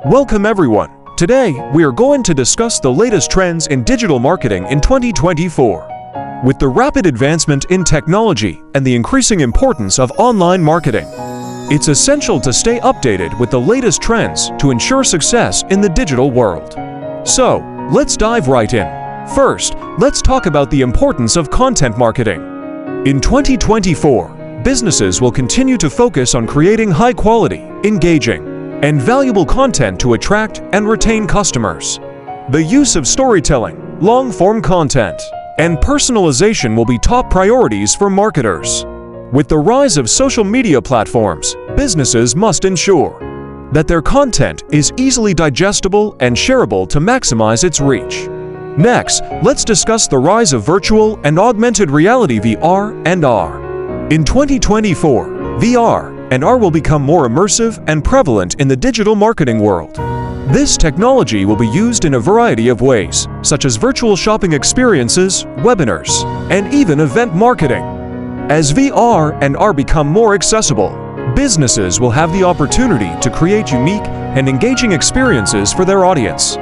Welcome everyone. Today, we are going to discuss the latest trends in digital marketing in 2024. With the rapid advancement in technology and the increasing importance of online marketing, it's essential to stay updated with the latest trends to ensure success in the digital world. So, let's dive right in. First, let's talk about the importance of content marketing. In 2024, businesses will continue to focus on creating high-quality, engaging, and valuable content to attract and retain customers. The use of storytelling, long-form content, and personalization will be top priorities for marketers. With the rise of social media platforms, businesses must ensure that their content is easily digestible and shareable to maximize its reach. Next, let's discuss the rise of virtual and augmented reality (VR and AR). In 2024, VR and AR will become more immersive and prevalent in the digital marketing world. This technology will be used in a variety of ways, such as virtual shopping experiences, webinars, and even event marketing. As VR and AR become more accessible, businesses will have the opportunity to create unique and engaging experiences for their audience.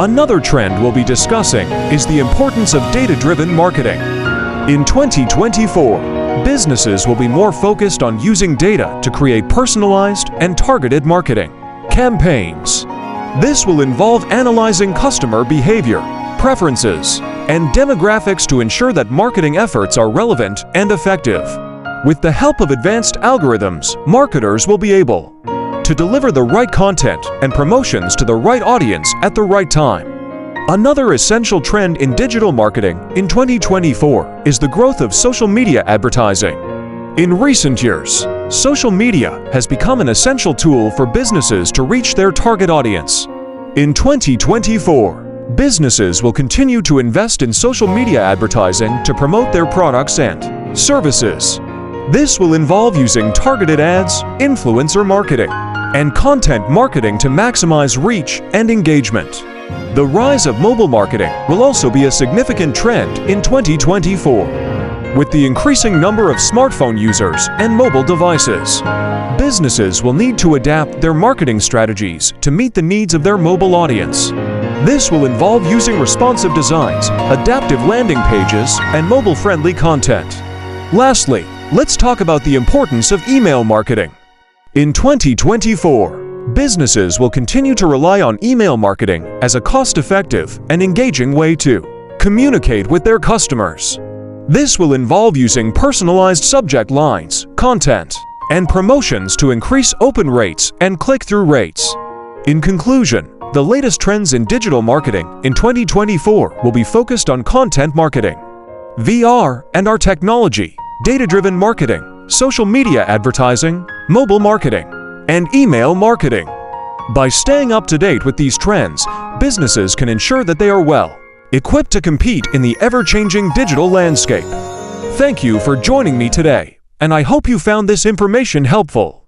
Another trend we'll be discussing is the importance of data-driven marketing. In 2024, businesses will be more focused on using data to create personalized and targeted marketing campaigns. This will involve analyzing customer behavior, preferences, and demographics to ensure that marketing efforts are relevant and effective. With the help of advanced algorithms, marketers will be able to deliver the right content and promotions to the right audience at the right time. Another essential trend in digital marketing in 2024 is the growth of social media advertising. In recent years, social media has become an essential tool for businesses to reach their target audience. In 2024, businesses will continue to invest in social media advertising to promote their products and services. This will involve using targeted ads, influencer marketing, and content marketing to maximize reach and engagement. The rise of mobile marketing will also be a significant trend in 2024. With the increasing number of smartphone users and mobile devices, businesses will need to adapt their marketing strategies to meet the needs of their mobile audience. This will involve using responsive designs, adaptive landing pages, and mobile-friendly content. Lastly, let's talk about the importance of email marketing. In 2024, businesses will continue to rely on email marketing as a cost-effective and engaging way to communicate with their customers. This will involve using personalized subject lines, content, and promotions to increase open rates and click-through rates. In conclusion, the latest trends in digital marketing in 2024 will be focused on content marketing, VR and AR technology, data-driven marketing, social media advertising, mobile marketing, and email marketing. By staying up to date with these trends, businesses can ensure that they are well equipped to compete in the ever-changing digital landscape. Thank you for joining me today, and I hope you found this information helpful.